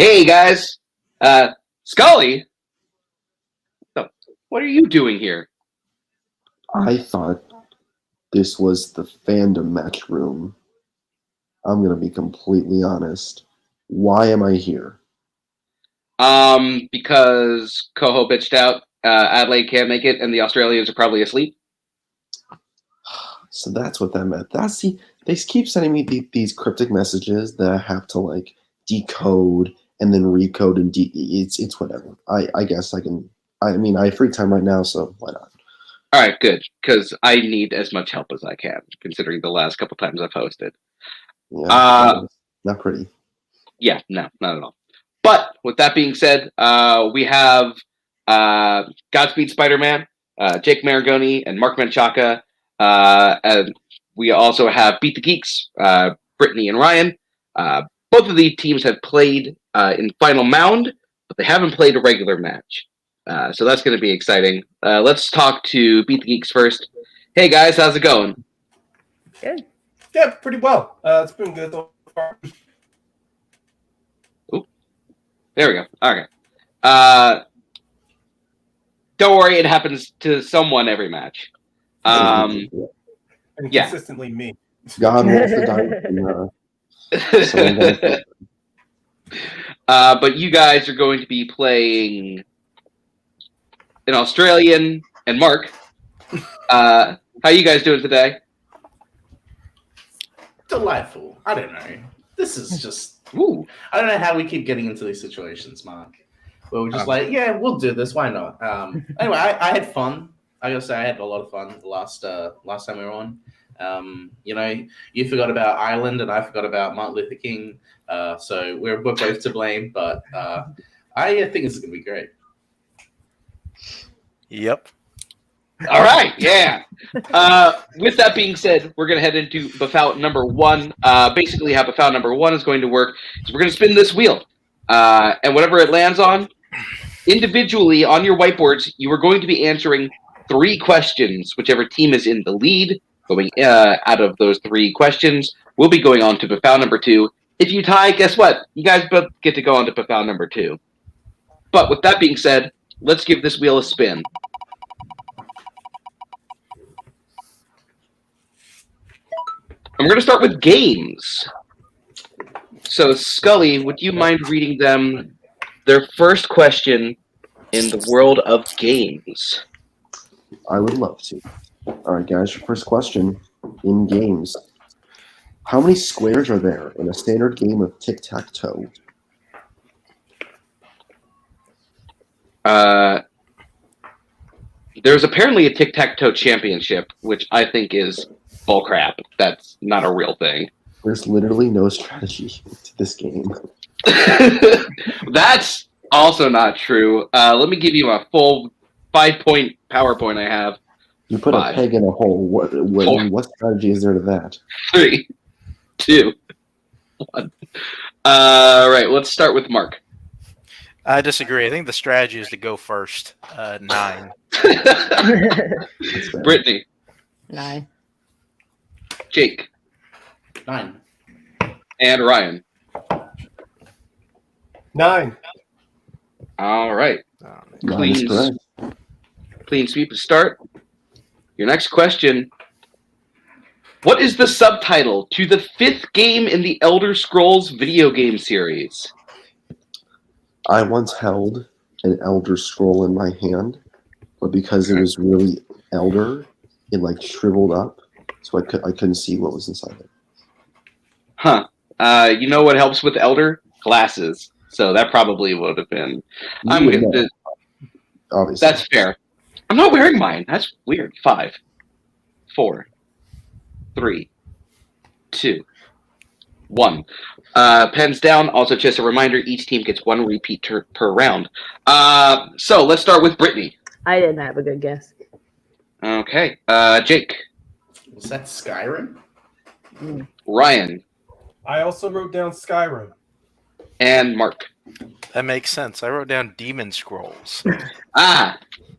Hey guys, Scully, what are you doing here? I thought this was the Fandom match room. I'm gonna be completely honest. Why am I here? Because Koho bitched out, Adelaide can't make it, and the Australians are probably asleep. So that's what that meant. They keep sending me these cryptic messages that I have to like decode and then recode and it's whatever. I guess I can. I mean, I have free time right now, so why not? All right, good, because I need as much help as I can, considering the last couple times I've hosted. Yeah, not pretty. Yeah, no, not at all. But with that being said, we have Godspeed Spider-Man, Jake Maragoni, and Mark Menchaca. And we also have Beat the Geeks, Brittany and Ryan. Both of the teams have played in Final Mound, but they haven't played a regular match. So that's going to be exciting. Let's talk to Beat the Geeks first. Hey guys, how's it going? Good. Yeah, pretty well. It's been good so far. Ooh. There we go. Okay. Don't worry, it happens to someone every match. And yeah. consistently me. God rolls the dice. But you guys are going to be playing an Australian and Mark. How you guys doing today? Delightful. I don't know. This is just. Ooh. I don't know how we keep getting into these situations, Mark. Where we're just like, yeah, we'll do this. Why not? Anyway, I had fun. I gotta say, I had a lot of fun the last time we were on. You forgot about Ireland, and I forgot about Martin Luther King. So we're both to blame. But I think this is gonna be great. Yep. All right, yeah. With that being said, we're going to head into Baffout number 1. Basically, how Baffout number 1 is going to work is we're going to spin this wheel. And whatever it lands on, individually on your whiteboards, you are going to be answering 3 questions. Whichever team is in the lead, going out of those 3 questions, we'll be going on to Baffout number 2. If you tie, guess what? You guys both get to go on to Baffout number 2. But with that being said, let's give this wheel a spin. I'm going to start with games. So, Scully, would you mind reading them their first question in the world of games? I would love to. All right, guys, your first question in games. How many squares are there in a standard game of tic-tac-toe? There's apparently a tic-tac-toe championship, which I think is bullcrap. That's not a real thing. There's literally no strategy to this game. That's also not true. Let me give you a full 5-point PowerPoint I have. You put 5. a peg in a hole. What strategy is there to that? 3, 2, 1. Right, let's start with Mark. I disagree. I think the strategy is to go first. 9. Brittany. 9. Jake. 9. And Ryan. 9. All right. Clean sweep to start. Your next question. What is the subtitle to the 5th game in the Elder Scrolls video game series? I once held an Elder Scroll in my hand, but because it was really elder, it like shriveled up, so I couldn't see what was inside it. Huh. You know what helps with Elder? Glasses. So that probably would have been. Obviously. That's fair. I'm not wearing mine. That's weird. 5, 4, 3, 2, 1. Pens down. Also, just a reminder, each team gets 1 repeat per round. So let's start with Brittany. I didn't have a good guess. Okay. Jake. Was that Skyrim? Ryan. I also wrote down Skyrim. And Mark. That makes sense. I wrote down Demon Scrolls.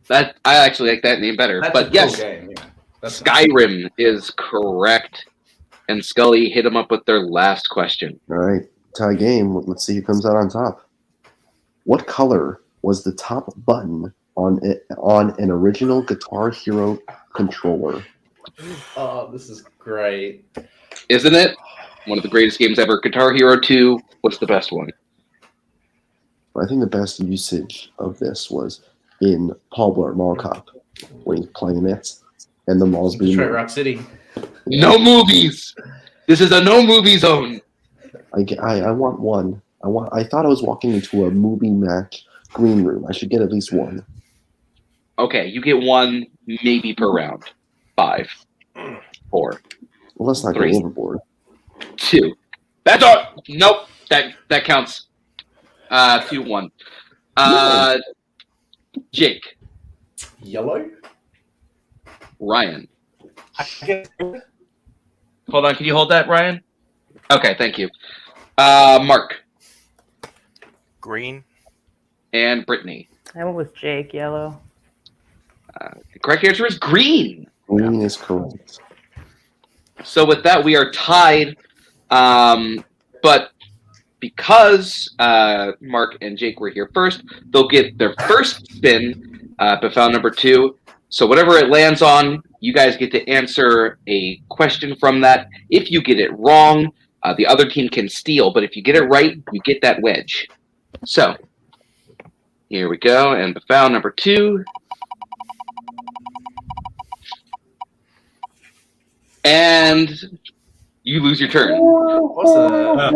That I actually like that name better. That's but a yes, cool game. Yeah. Skyrim is correct. And Scully hit him up with their last question. All right, tie game. Let's see who comes out on top. What color was the top button on an original Guitar Hero controller? Oh, this is great. Isn't it? One of the greatest games ever. Guitar Hero 2 was the best one. I think the best usage of this was in Paul Blart Mall Cop when he's playing it, and the mall's being Detroit Rock City. No movies. This is a no movie zone. I want one. I thought I was walking into a movie match green room. I should get at least one. Okay, you get one maybe per round. 5, 4, Well, let's not 3. go overboard. 2. That's all. Nope. That counts. 2-1. Jake. Yellow? Ryan. I guess. Hold on. Can you hold that, Ryan? Okay. Thank you. Mark Green. and Brittany. I went with Jake, yellow. The correct answer is green. Green is correct. So with that, we are tied. But because Mark and Jake were here first, they'll get their first spin, but found number 2. So whatever it lands on, you guys get to answer a question from that. If you get it wrong, the other team can steal. But if you get it right, you get that wedge. So here we go. And found number 2. And you lose your turn. What's that?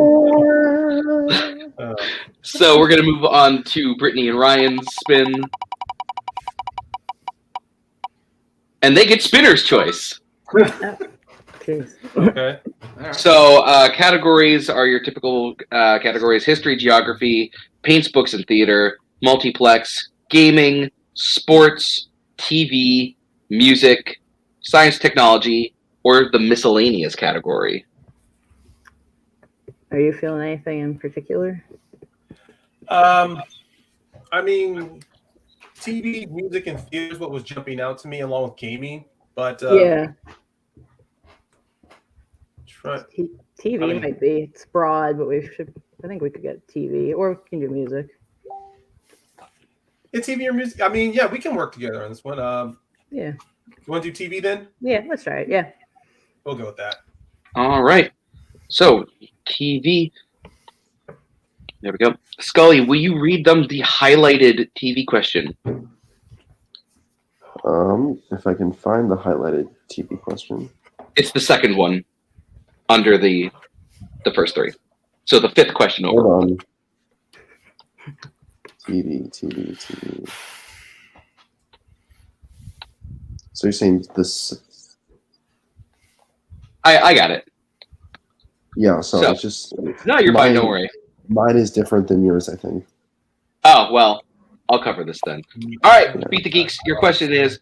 So we're going to move on to Brittany and Ryan's spin. And they get spinner's choice. Jeez. Okay. So categories are your typical categories: history, geography, paints, books, and theater, multiplex, gaming, sports, TV, music, science, technology, or the miscellaneous category. Are you feeling anything in particular? I mean, TV, music, and theater is what was jumping out to me, along with gaming. But Yeah. try, TV I mean- might be. It's broad, but I think we could get TV, or we can do music. yeah, TV or music. I mean, yeah, we can work together on this one. Yeah. You want to do TV then? Yeah, let's try it. Yeah. We'll go with that. All right. So TV. There we go. Scully, will you read them the highlighted TV question? If I can find the highlighted TV question. It's the second one under the first 3. So the 5th question over. Hold on. TV. So you're saying this? I got it. Yeah. So, So- it's just No, you're fine. Don't worry. mine is different than yours, I think. Oh, well, I'll cover this then. All right, Beat the Geeks. Your question is,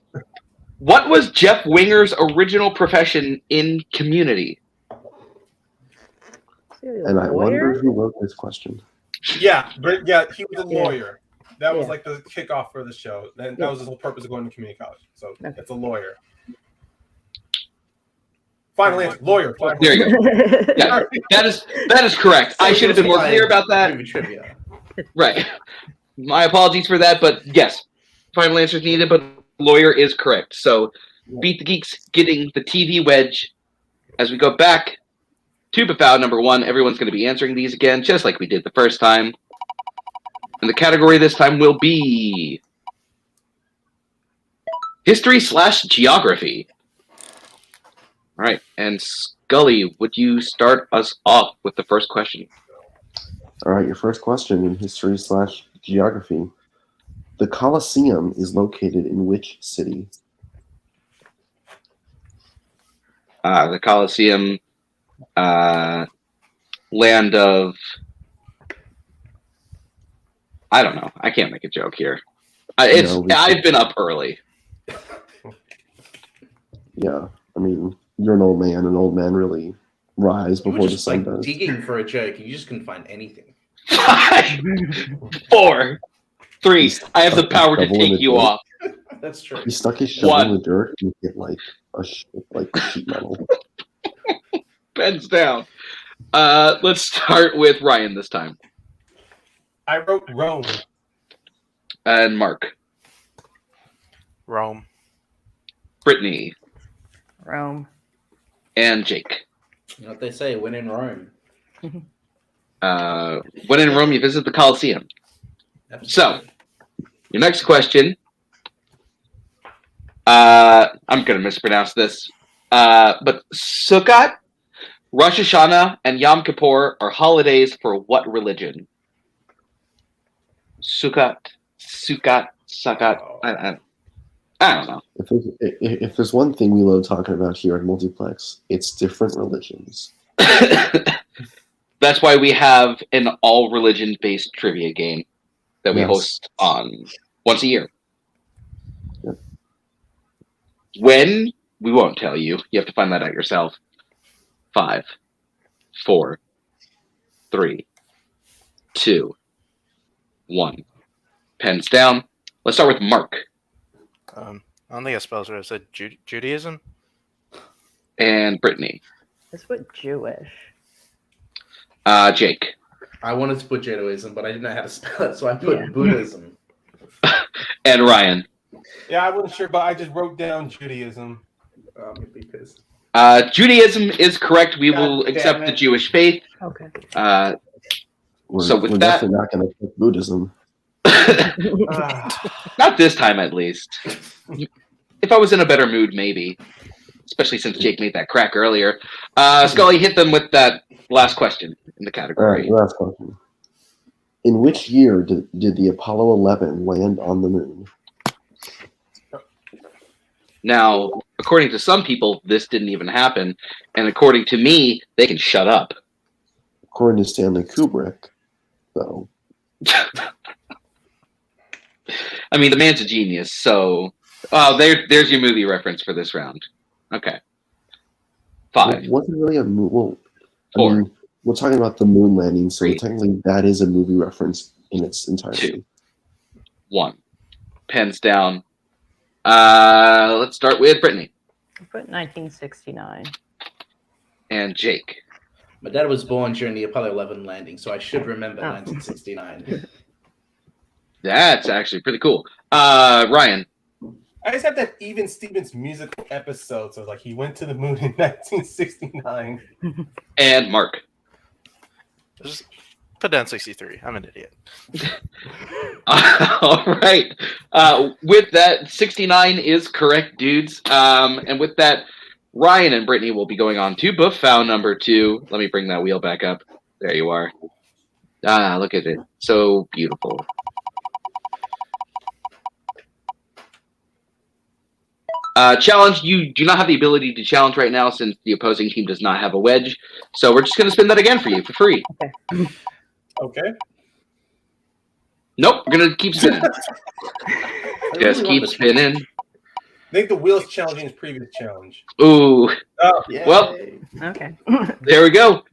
what was Jeff Winger's original profession in Community? And I wonder who wrote this question. Yeah, but yeah, he was a Yeah. lawyer. That was Yeah. like the kickoff for the show. And that was the whole purpose of going to community college. So Okay. it's a lawyer. Final answer, lawyer. Final There you go. Yeah, that is correct. I should have been more clear about that. Movie trivia. Right. My apologies for that, but yes, final answer is needed, but lawyer is correct. So Beat the Geeks getting the TV wedge. As we go back to Befau number 1, everyone's going to be answering these again, just like we did the first time. And the category this time will be history/geography. All right, and Scully, would you start us off with the first question? All right, your first question in history/geography. The Colosseum is located in which city? The Colosseum, land of... I don't know. I can't make a joke here. I've been up early. Yeah, I mean, you're an old man, and old men really rise You were before the just sun like does. digging for a joke. You just couldn't find anything. 5, 4, 3. I have the power to Shovel in take the you dirt. off. That's true. He stuck his shovel 1. in the dirt and hit like sheet metal. Pens down. Let's start with Ryan this time. I wrote Rome. And Mark. Rome. Brittany. Rome. And Jake. You know what they say? When in Rome. When in Rome, you visit the Colosseum. So, your next question. I'm going to mispronounce this. But Sukkot, Rosh Hashanah, and Yom Kippur are holidays for what religion? Sukkot. I don't know. If there's one thing we love talking about here at Multiplex, it's different religions. That's why we have an all religion based trivia game that we Yes. host on once a year. Yep. When, we won't tell you. You have to find that out yourself. 5, 4, 3, 2, 1. Pens down. Let's start with Mark. I don't think I spelled it. I said Judaism. And Brittany. That's what Jewish. Jake. I wanted to put Judaism, but I didn't know how to spell it, so I put Buddhism. And Ryan. Yeah, I wasn't sure, but I just wrote down Judaism. Because Judaism is correct. We will God damn accept the it. Jewish faith. Okay. We're, So with we're that- definitely not going to pick Buddhism. Not this time, at least. If I was in a better mood, maybe. Especially since Jake made that crack earlier. Scully, hit them with that last question in the All category. right, last question. In which year did the Apollo 11 land on the moon? Now, according to some people, this didn't even happen. And according to me, they can shut up. According to Stanley Kubrick, though. I mean, the man's a genius, so... Oh, there's your movie reference for this round. Okay. 5. It wasn't really a moon. Well, I 4. mean, we're talking about the moon landing, so 3. technically that is a movie reference in its entirety. 2. 1. Pens down. Let's start with Brittany. I put 1969. And Jake. my dad was born during the Apollo 11 landing, so I should remember Oh. 1969. That's actually pretty cool. Ryan. I just have that Even Stevens musical episode. So like he went to the moon in 1969. And Mark. Just put down 63. I'm an idiot. All right. With that, 69 is correct, dudes. And with that, Ryan and Brittany will be going on to Buffao number 2. Let me bring that wheel back up. There you are. Look at it. So beautiful. Challenge, you do not have the ability to challenge right now since the opposing team does not have a wedge. So we're just going to spin that again for you for free. Okay. Nope, we're going to keep spinning. Just keep spinning. I think the wheel's challenging his previous challenge. Ooh, Oh, well, Okay. there we go.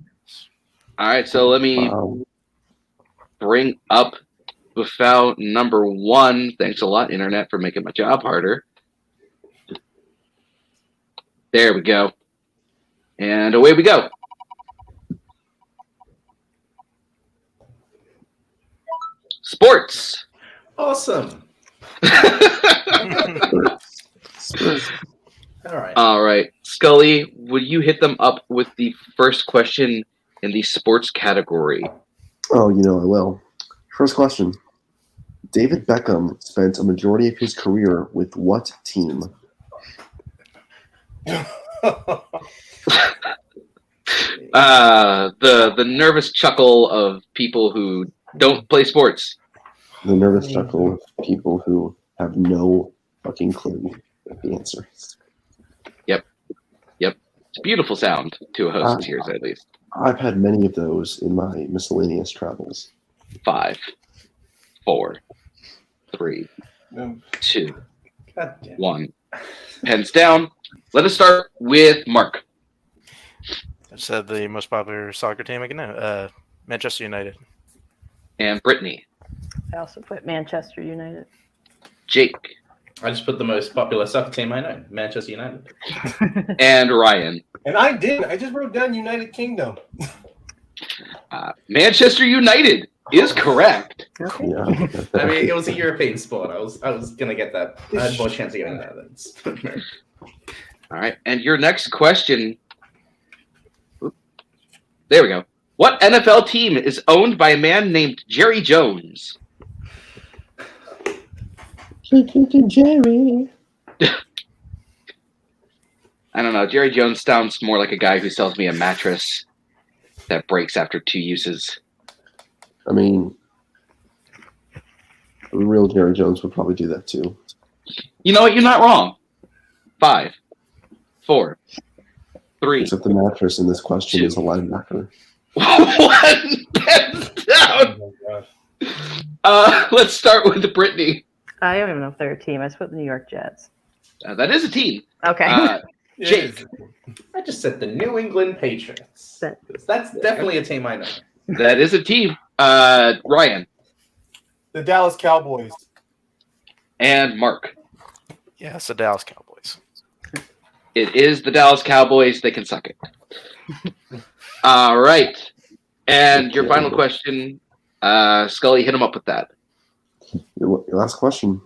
All right, so let me Wow. bring up Buffao number 1. Thanks a lot, Internet, for making my job harder. There we go. And away we go. Sports. Awesome. All right. All right. Scully, would you hit them up with the first question in the sports category? Oh, you know I will. First question. David Beckham spent a majority of his career with what team? The nervous chuckle of people who don't play sports. The nervous chuckle of people who have no fucking clue what the answer is. It's a beautiful sound to a host's ears, at least. I've had many of those in my miscellaneous travels. 5, 4, 3, 2, God damn. 1. Pens down. Let us start with Mark. I said the most popular soccer team I can know. Manchester United. And Brittany. I also put Manchester United. Jake. I just put the most popular soccer team I know, Manchester United. And Ryan. And I didn't. I just wrote down United Kingdom. Manchester United is correct. Okay. Yeah, I'll get that. I mean, it was a European sport. I was gonna get that. I had more chance of getting that than. All right, and your next question. There we go. What NFL team is owned by a man named Jerry Jones? Jerry. I don't know. Jerry Jones sounds more like a guy who sells me a mattress that breaks after 2 uses. I mean, the real Jerry Jones would probably do that too. You know what? You're not wrong. 5, 4, 3. Except the mattress in this question is a linebacker. 1 pens down. Oh my gosh. Let's start with Brittany. I don't even know if they're a team. I just put the New York Jets. That is a team. Okay. It Jake. is. I just said the New England Patriots. That- That's definitely a team I know. That is a team. Ryan The Dallas Cowboys. and Mark. Yeah, it's the Dallas Cowboys. It is the Dallas Cowboys. They can suck it. All right. And your final question, Scully, hit him up with that. Your last question.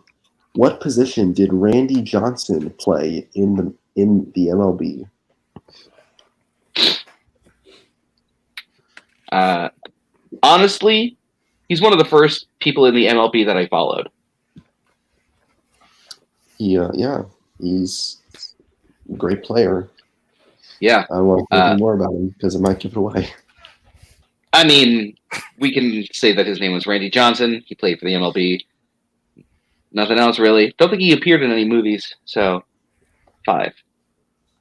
What position did Randy Johnson play in the MLB? Honestly, he's one of the first people in the MLB that I followed. Yeah, he's a great player. Yeah. I want to know more about him because I might give it away. I mean, we can say that his name was Randy Johnson. He played for the MLB. Nothing else, really. Don't think he appeared in any movies. So, 5,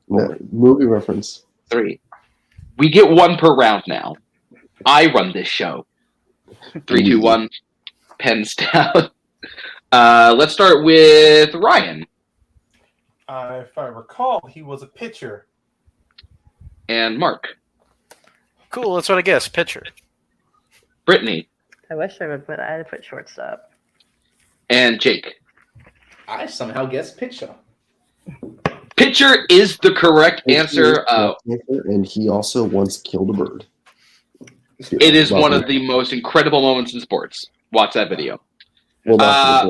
Movie reference. 3. We get 1 per round now. I run this show. 3, 2, 1. Pens down. Let's start with Ryan If I recall, he was a pitcher. and Mark. Cool, that's what I guess. Pitcher. Brittany I wish I would put shortstop. and Jake. I somehow guessed pitcher. Pitcher is the correct answer. And he also once killed a bird. It is one of the most incredible moments in sports. Watch that video. Well, that's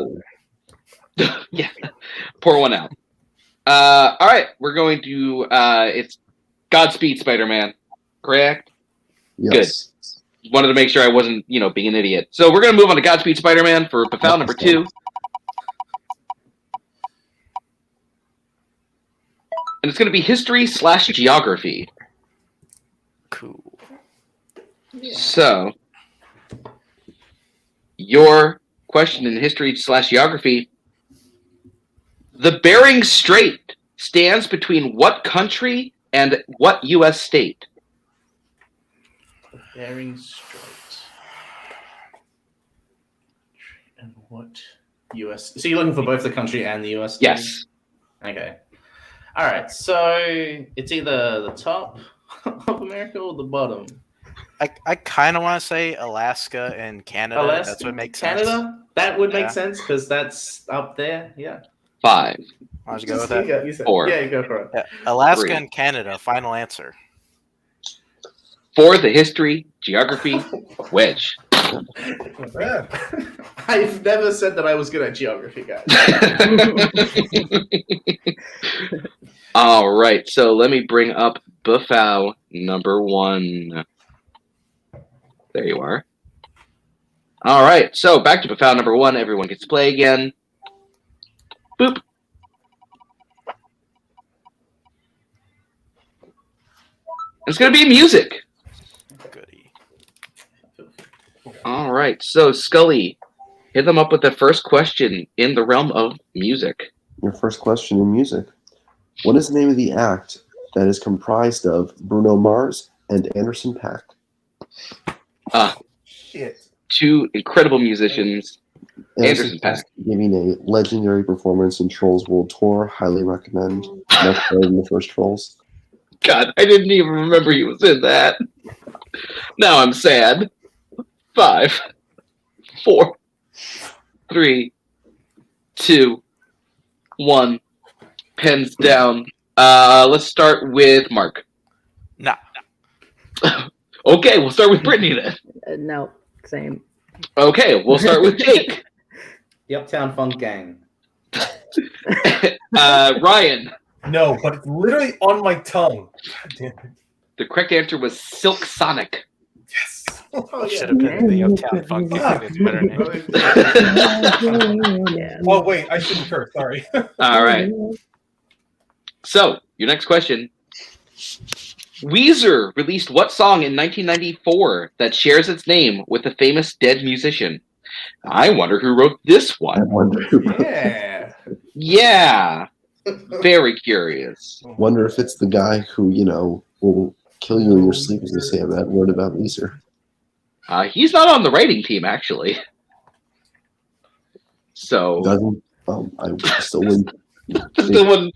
Yeah, pour one out. All right, we're going to. It's Godspeed, Spider-Man. Correct. yes. Wanted to make sure I wasn't, being an idiot. So we're going to move on to Godspeed, Spider-Man for foul number 2. And it's going to be history/geography. Cool. So, your question in history/geography: the Bering Strait stands between what country and what U.S. state? Bering Strait. And what U.S. So you're looking for both the country and the U.S. state? Yes. Okay. All right. So it's either the top of America or the bottom. I kind of want to say Alaska and Canada. Alaska, That's what makes sense. Canada? That would make Yeah. sense because that's up there. Yeah. 5, Why don't you go with that? You said, 4. Yeah, you go for it. Yeah. Alaska 3. and Canada. Final answer. For the history/geography wedge. Not bad. I've never said that I was good at geography, guys. All right, so let me bring up Buffao number 1. There you are. All right, so back to Buffao number 1. Everyone gets to play again. Boop. It's going to be music. Goody. All right, so Scully, hit them up with the first question in the realm of music. Your first question in music. What is the name of the act that is comprised of Bruno Mars and Anderson .Paak? Shit. 2 incredible musicians. Anderson .Paak. Giving a legendary performance in Trolls World Tour. Highly recommend. Much better than the first Trolls. God, I didn't even remember he was in that. Now I'm sad. 5, 4, 3, 2, 1. Pens down. Let's start with Mark. Nah. Okay, we'll start with Brittany then. No, same. Okay, we'll start with Jake. The Uptown Funk Gang. Ryan. No, but it's literally on my tongue. God damn it. The correct answer was Silk Sonic. Yes. Oh, Should have been the Uptown Funk Gang. It's better name. Yeah. Oh wait, I shouldn't curse. Sorry. All right. So, your next question. Weezer released what song in 1994 that shares its name with a famous dead musician? I wonder who wrote this I one. wonder Yeah. Yeah. Very curious. wonder if it's the guy who, will kill you in your sleep as they say a bad word about Weezer. He's not on the writing team, actually. So, Doesn't I still wouldn't the one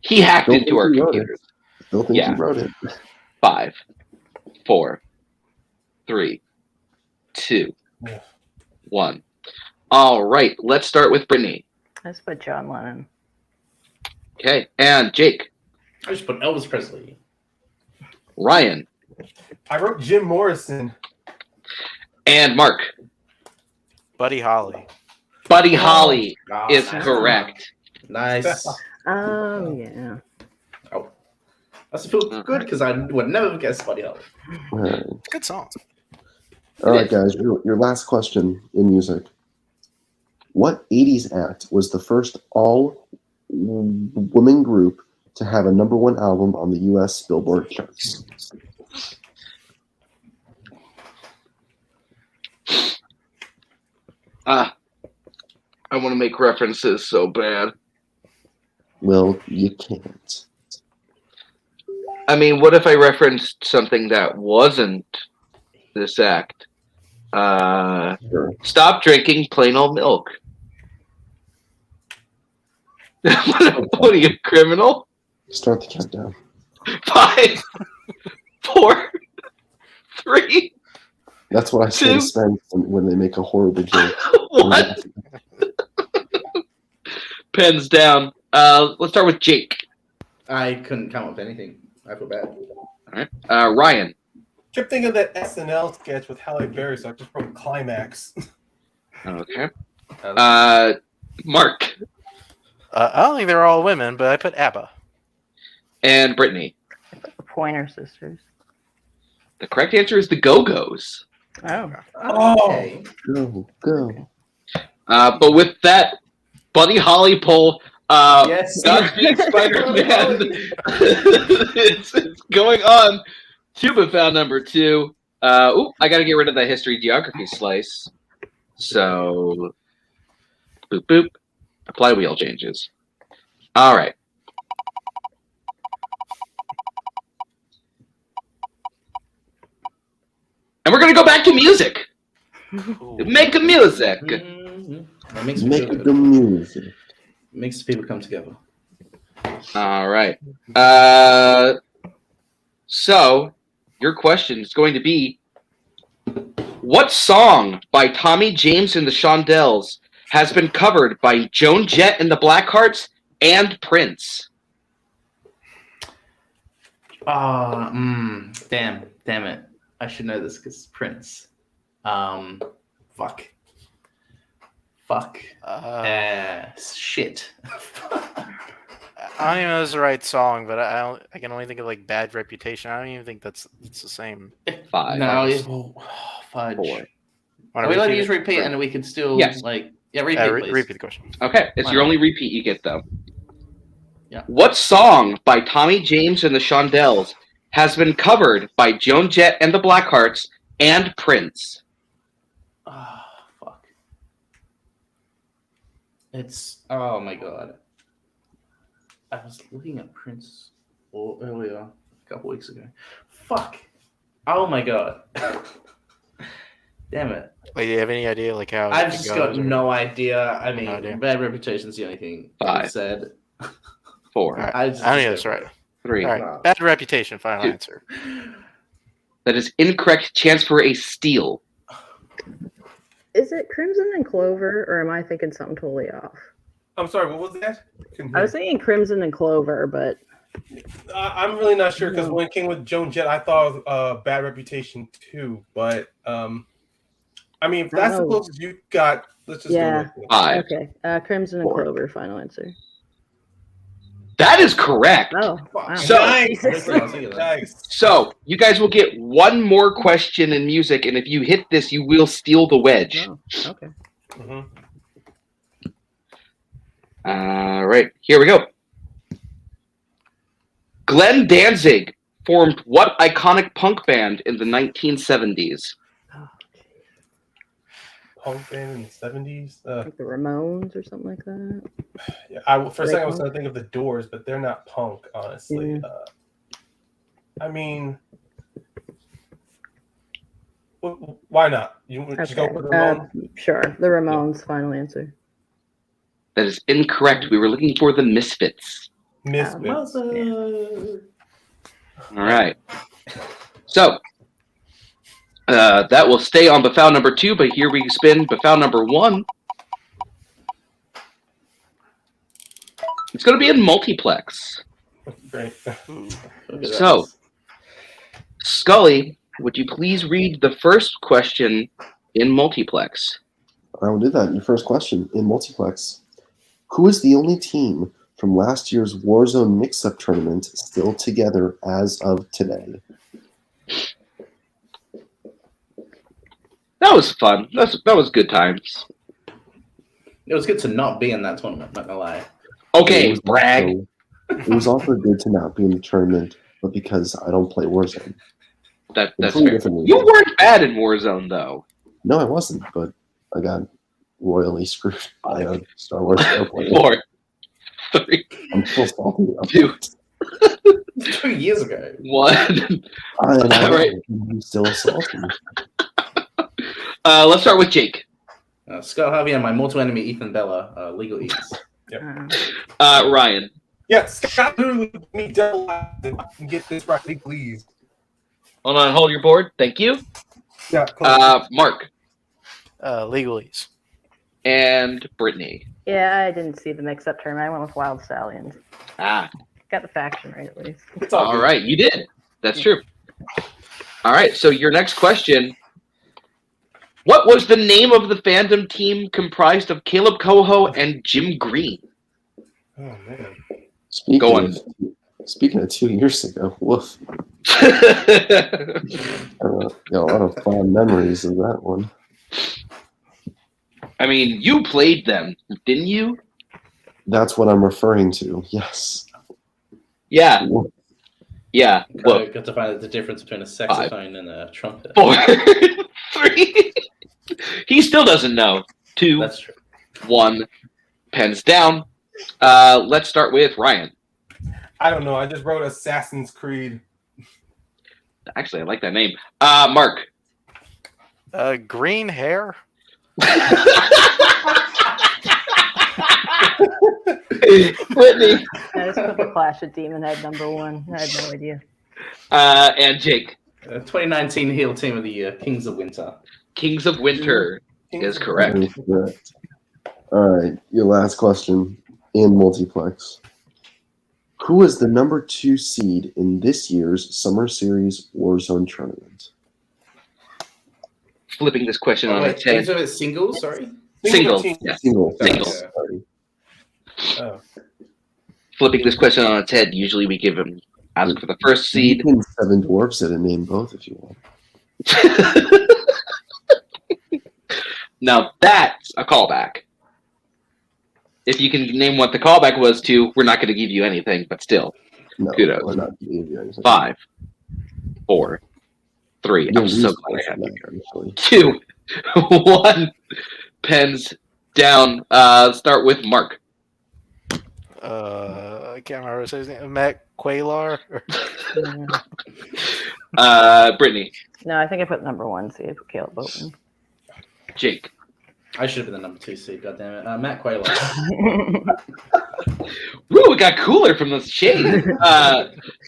he hacked Don't into think our he wrote computers. still think Yeah. he wrote it. 5, 4, 3, 2, Yeah. 1. All right, let's start with Brittany. That's by John Lennon. Okay, and Jake, I just put Elvis Presley. Ryan, I wrote Jim Morrison. and Mark. Buddy Holly. Buddy Holly Ah, is nice. correct. Nice. Oh, yeah. Oh, that's feel good because I would never have guessed Buddy Holly. All right, Good song. guys. Your last question in music. What 80s act was the first all-woman group to have a #1 album on the U.S. Billboard charts? I want to make references so bad. Well, you can't. I mean, what if I referenced something that wasn't this act? Sure. Stop drinking plain old milk. What are you, criminal? Start the countdown. 5, 4, 3, That's what I say to Two. Spence when they make a horrible joke. 1. Pens down. Let's start with Jake. I couldn't come up with anything. I feel bad. All right. Ryan. Kept thinking of that SNL sketch with Halle Berry, so I just wrote Climax. Okay. Mark. I don't think they're all women, but I put ABBA. And Brittany. The Pointer Sisters. The correct answer is the Go-Go's. Oh. Okay. Go, go. But with that Buddy Holly poll, Yes. Godspeed Spider-Man. it's going on to Bufound number 2. I got to get rid of the history geography slice. So, boop, boop. Apply wheel changes. All right. And we're going to go back to music. Make a music. Mhm. That makes me Make feel the good. music. Makes people come together. All right. So, your question is going to be, what song by Tommy James and the Shondells has been covered by Joan Jett and the Blackhearts and Prince? Damn it. I should know this because Prince. Fuck. Shit. I don't even know if it's the right song, but I can only think of like Bad Reputation. I don't even think it's the same. 5, No, fudge. 4. Are we allowed to use repeat and we can still Yes. repeat, please. Repeat the question. Okay, it's Why your not? only repeat you get, though. Yeah. What song by Tommy James and the Shondells has been covered by Joan Jett and the Blackhearts and Prince? Fuck. Oh my god. I was looking at Prince earlier, a couple weeks ago. Fuck. Oh my god. Damn it. Like, do you have any idea like how? I've it just goes, got or- no idea. I mean, No idea. Bad Reputation's the only thing 5. I said. 4, All right. I just I don't think that's right. 3. All right. Wow. Bad Reputation. Final 2. answer. That is incorrect. Chance for a steal. Is it Crimson and Clover, or am I thinking something totally off? I'm sorry, what was that? Couldn't I was hear. thinking Crimson and Clover, but I'm really not sure because when it came with Joan Jett, I thought of Bad Reputation too, but I mean, if that's the Oh. closest you got, let's just Yeah. go with it. 5. Okay. Crimson and Four. Clover, final answer. That is correct. Oh, wow. So- Nice. Nice. Nice. So you guys will get one more question in music, and if you hit this, you will steal the wedge. Oh, okay. Mhm. All right, here we go. Glenn Danzig formed what iconic punk band in the 1970s? Punk band in the 70s. Like the Ramones or something like that. Yeah, for a Are they second I was punk? going to think of the Doors, but they're not punk, honestly. Yeah. I mean, why not? You just go Okay. for the Ramones? Sure. The Ramones, final answer. That is incorrect. We were looking for the Misfits. Misfits. Mother. All right. So that will stay on Befau number 2, but here we spin Befau number 1. It's going to be in multiplex. Great. So, Scully, would you please read the first question in multiplex? I will do that. Your first question in multiplex. Who is the only team from last year's Warzone mix-up tournament still together as of today? That was fun. That was good times. It was good to not be in that tournament, not gonna lie. Okay, It was brag. also- it was also good to not be in the tournament, but because I don't play Warzone. That's Completely fair. different You reason. weren't bad in Warzone, though. No, I wasn't, but I got royally screwed by a Star Wars airplane. 4, 3, I'm still salty about 2, that. 2 years ago. 1. I know, Alright. I'm still salty. Let's start with Jake. Scott Harvey and my mortal enemy Ethan Bella, legal eats. Ryan. Yeah, Scott literally me double and get this right, please. Hold on, hold your board. Thank you. Yeah, cool. Mark Legalese. and Brittany. Yeah, I didn't see the mix-up term. I went with Wild Stallions. Ah, Got the faction right at least. It's all all good. right. You did. That's true. All right. So your next question. What was the name of the fandom team comprised of Kaleb Koho and Jim Green? Oh man. Speaking of 2 years ago, woof. I Got a lot of fond memories of that one. mean, you played them, didn't you? That's what I'm referring to. Yes. Yeah. Woof. Yeah. Well, Got to find out the difference between a saxophone and a trumpet. 4, 3. He still doesn't know. 2, That's true. 1. Pens down. Let's start with Ryan. I don't know. I just wrote Assassin's Creed. Actually, I like that name. Mark. Green hair. Whitney. I just put the Clash of Demon Head number 1. I had no idea. And Jake. 2019 heel team of the year, Kings of Winter. Kings of Winter is correct. That is correct. All right, your last question in multiplex. Who was the number 2 seed in this year's Summer Series Warzone tournament? Flipping this question on its head. These are singles, sorry. Singles. team. Yes. Single. Singles. Sorry. Oh. Flipping this question on its head, usually we give him ask for the first You seed. can 7 dwarfs it and name both if you want. Now that's a callback. If you can name what the callback was to, we're not going to give you anything, but still. No, Kudos. we're not giving you anything. 5, 4, 3. Yeah, I'm so we glad I have you that, actually. 2, 1. Pens down. Start with Mark. I can't remember his name. Matt Quaylar. Brittany. No, I think I put number 1 seed for Kaleb Boatman. Jake. I should have been the number 2 seed, goddammit. Matt Quayler. Woo, it got cooler from the shade.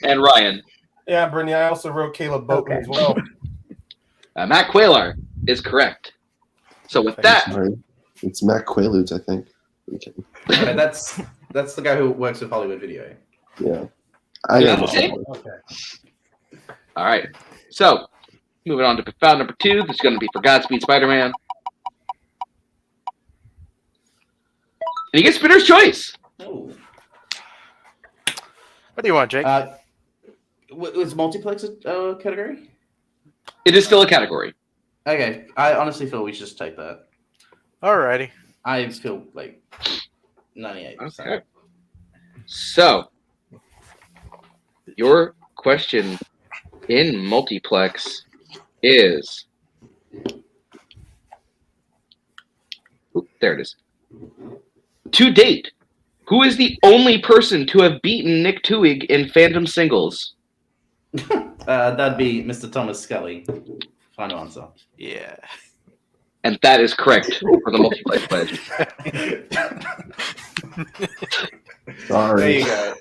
And Ryan. Yeah, Brittany. I also wrote Kaleb Boatman Okay. as well. Matt Quaylar is correct. So with that, Sorry. It's Matt Quaaludes, I think. Okay. Okay, that's the guy who works with Hollywood Video. Yeah. I Yeah, know. okay. Okay. all right. So Moving on to profound number 2. This is going to be for Godspeed Spider-Man. And you get Spinner's Choice. Oh. What do you want, Jake? Was multiplex a category? It is still a category. Okay, I honestly feel we should just take that. Alrighty. I feel like 98%. Okay. So, your question in multiplex is... Oop, there it is. To date, who is the only person to have beaten Nick Twohig in Fandom singles? That'd be Mr. Thomas Scully. Final answer. Yeah. And that is correct for the multiplex pledge. Sorry. There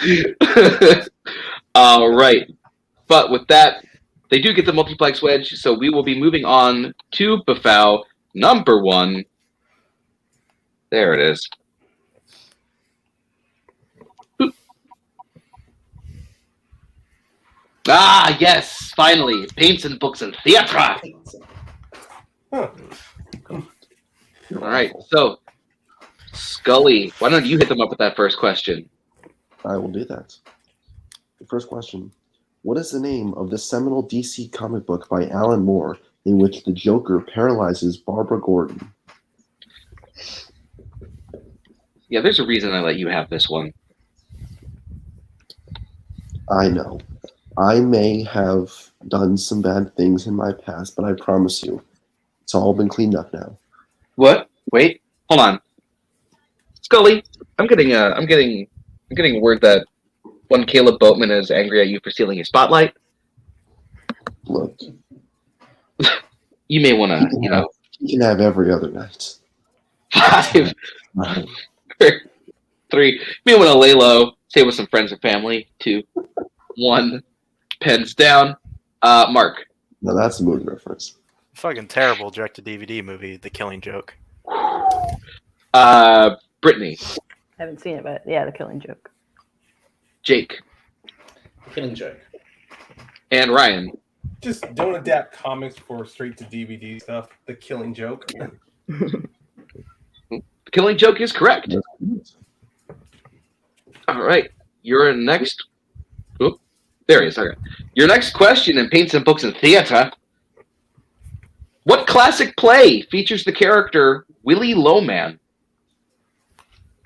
you go. All right. But with that, they do get the multiplex wedge, so we will be moving on to Bafau number 1. There it is. Ah, yes, finally. Paints and books and theatre. Huh. All right, so, Scully, why don't you hit them up with that first question? I will do that. The first question. What is the name of the seminal DC comic book by Alan Moore in which the Joker paralyzes Barbara Gordon? Yeah, there's a reason I let you have this one. I know. I may have done some bad things in my past, but I promise you, it's all been cleaned up now. What? Wait, hold on. Scully, I'm getting word that one Kaleb Boatman is angry at you for stealing his spotlight. Look, You may want to, you can have every other night. 5, 3. You may want to lay low, stay with some friends or family. 2, 1. Pens down. Mark. Now that's a movie reference. Fucking terrible direct-to-DVD movie, The Killing Joke. Brittany. Haven't seen it, but yeah, The Killing Joke. Jake. Killing joke. And Ryan. Just don't adapt comics for straight to DVD stuff. The Killing Joke. The Killing Joke is correct. All right. Your next... Oop, there he is. Okay. Your next question in Paints and Books and Theatre. What classic play features the character Willie Lowman?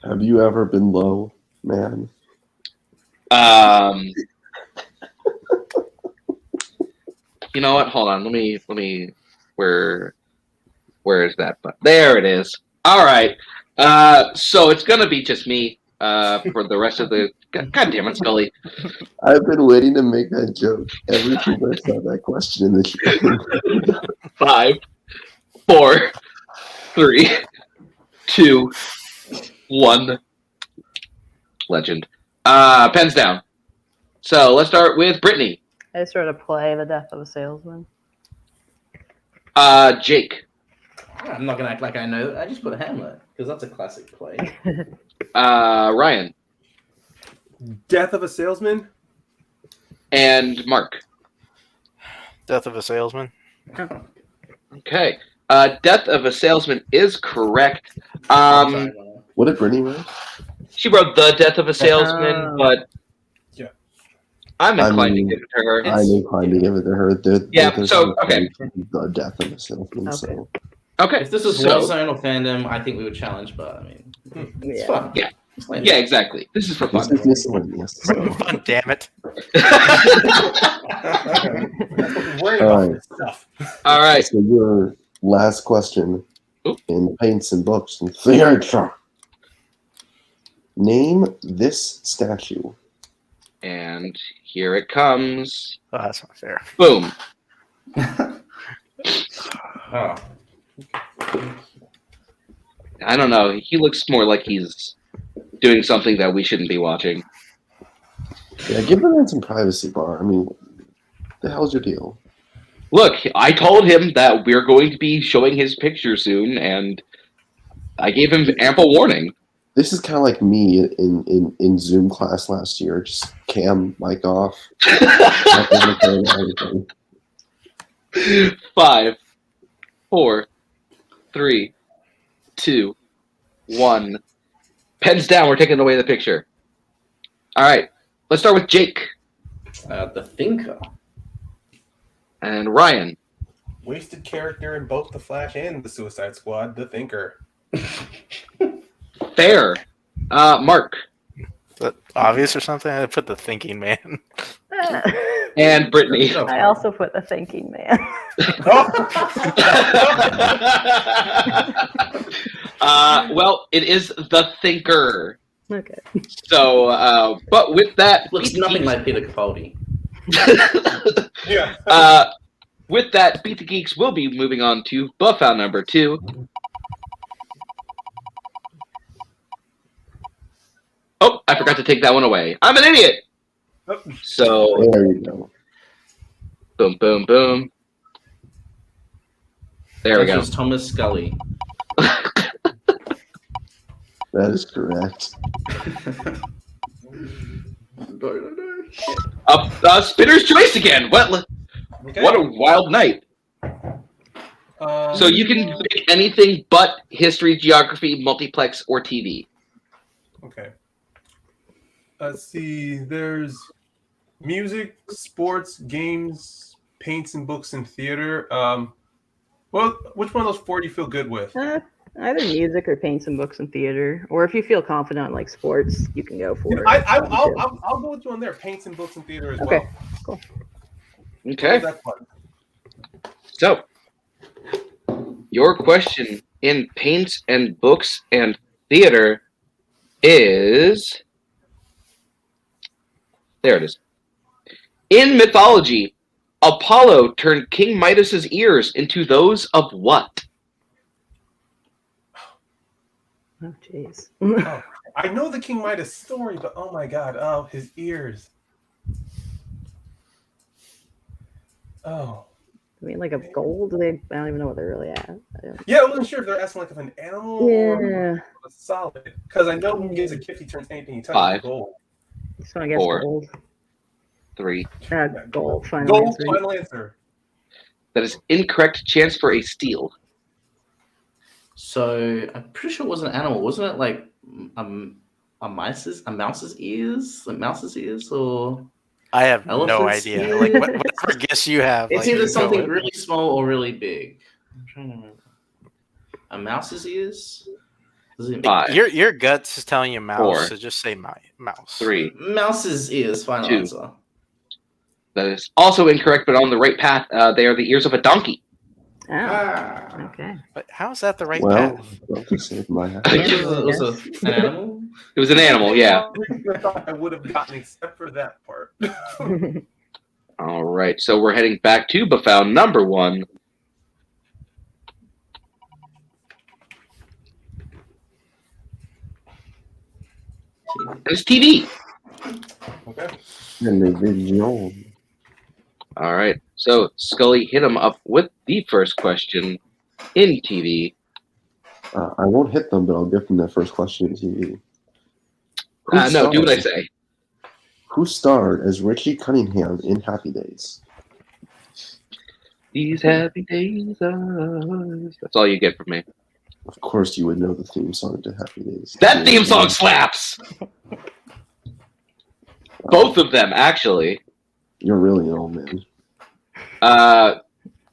Have you ever been low, man? You know what? Hold on. Let me. Where is that? But there it is. All right. So it's gonna be just me. For the rest of the. God damn it, Scully. I've been waiting to make that joke ever since I saw that question in the show. 5, 4, 3, 2, 1. Legend. Pens down. So let's start with Brittany. I just wrote a play, The Death of a Salesman. Jake. I'm not gonna act like I know. I just put Hamlet because that's a classic play. Ryan. Death of a Salesman. And Mark. Death of a Salesman. Okay. Death of a Salesman is correct. What did Brittany write? She wrote The Death of a Salesman, but yeah, I'm inclined to give it to her. I'm inclined to give it to her. Okay. The Death of a Salesman. Okay. So. Okay. If this was so, Warzone or Fandom, I think we would challenge. But I mean, it's Yeah. fun. Yeah. It's fun. Yeah, exactly. This is for This fun. is miscellaneous. So. Fun, damn it. worry All about right. this stuff. All right. So your last question in Paints and Books and Theatre. Name this statue. And here it comes. Oh, that's not fair. Boom. Oh. I don't know. He looks more like he's doing something that we shouldn't be watching. Yeah, give the man some privacy, Bar. I mean, the hell's your deal? Look, I told him that we're going to be showing his picture soon, and I gave him ample warning. This is kind of like me in Zoom class last year. Just cam, mic off. Not monitoring everything. 5, 4, 3, 2, 1. Pens down. We're taking away the picture. All right. Let's start with Jake The Thinker. and Ryan. Wasted character in both the Flash and the Suicide Squad, the Thinker. Fair. Mark Is that obvious or something? I put the Thinking Man. and Brittany. I also put the thinking man. Well, it is the Thinker. Okay. So, but with that, Looks nothing like Peter Capaldi. Yeah. With that, Beat the Geeks will be moving on to Buffout number 2. Oh, I forgot to take that one away. I'm an idiot. So, There you go. boom, boom, boom. There we This go. was Thomas Scully. That is correct. Spinner's choice again. What a wild night. So you can pick anything but history, geography, multiplex, or TV. Okay. Let's see. There's music, sports, games, paints and books, and theater. Well, which one of those 4 do you feel good with? Either music or paints and books and theater, or if you feel confident in, like sports, you can go for it. I'll go with you on there. Paints and books and theater as Okay, well. cool. Okay. That's fun. So, your question in paints and books and theater is... There it is. In mythology, Apollo turned King Midas's ears into those of what? Oh, jeez. Oh, I know the King Midas story, but oh my god, oh, his ears. Oh. I mean, like, of gold? I don't even know what they're really at. Yeah, I wasn't sure if they're asking like of an animal or Yeah. a solid. Because I know when he gets a gift, he turns anything he touches 5, gold. Just want to guess 4. gold. 3. Gold. Final Gold, answer. final answer. That is incorrect. Chance for a steal. So I'm pretty sure it was an animal, wasn't it? Like a mouse's ears, like mouse's ears, or I have no Elephant's idea. ears? Like, whatever guess you have. it's like, either you go something with. really small or really big. I'm trying to remember. A mouse's ears? Does it 5, Your guts is telling you mouse, 4, so just say mouse. 3. Mouse's ears, final 2. answer. That is also incorrect, but on the right path. They are the ears of a donkey. Oh, Ah. okay. But how is that the right Well, path? don't be saved my I think it was an animal. It was an animal, yeah. I thought I would have gotten except for that part. All right, so we're heading back to Buffout number 1. It's TV. Okay. Television. All right, so Scully hit him up with the first question in TV. I won't hit them, but I'll give them that first question in TV. No, do what I say. Who starred as Richie Cunningham in Happy Days? These happy days are... That's all you get from me. Of course, you would know the theme song to Happy Days. That theme song slaps! Both of them, actually. You're really an old man.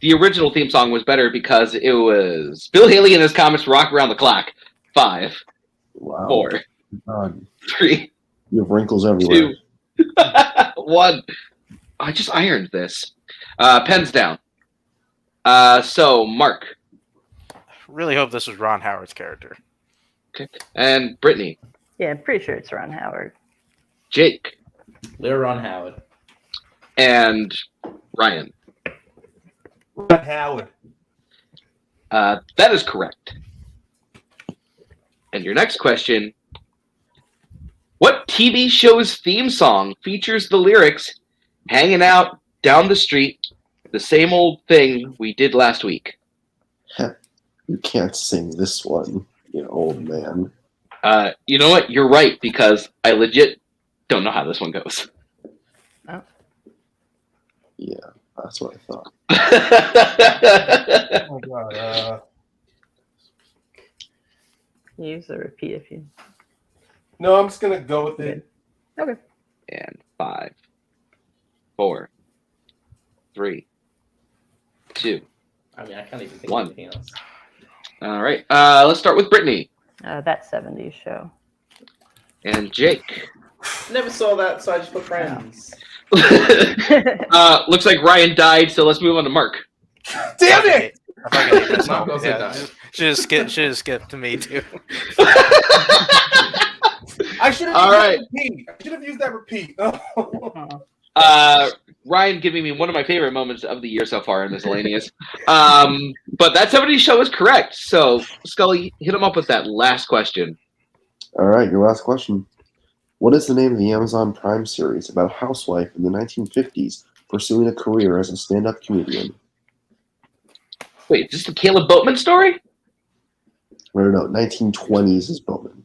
The original theme song was better because it was Bill Haley and his Comets Rock Around the Clock. 5, Wow. 4, God, 3, you have wrinkles everywhere. 2, 1. I just ironed this. Pens down. So, Mark. Really hope this was Ron Howard's character. Okay. And Brittany. Yeah, I'm pretty sure it's Ron Howard. Jake. They're Ron Howard. And Ryan. Ron Howard. That is correct. And your next question. What TV show's theme song features the lyrics, hanging out down the street, the same old thing we did last week? You can't sing this one, you old man. You know what? You're right, because I legit don't know how this one goes. Yeah, that's what I thought. Oh my god. Use the repeat if you. No, I'm just gonna go with it. Okay. And 5, 4, 3, 2. I mean, I can't even think One. of anything else. All right. Let's start with Brittany That 70s show. and Jake. Never saw that, so I just put Friends. Looks like Ryan died, so let's move on to Mark. Damn it! I fucking hate myself. Mark also Yeah, died. should have skipped to me too. I should have All used right. that repeat. I should have used that repeat. Ryan giving me one of my favorite moments of the year so far in Miscellaneous. But that 70s show is correct. So, Scully, hit him up with that last question. All right, your last question. What is the name of the Amazon Prime series about a housewife in the 1950s pursuing a career as a stand-up comedian? Wait, is this the Kaleb Boatman story? No, 1920s is Bowman.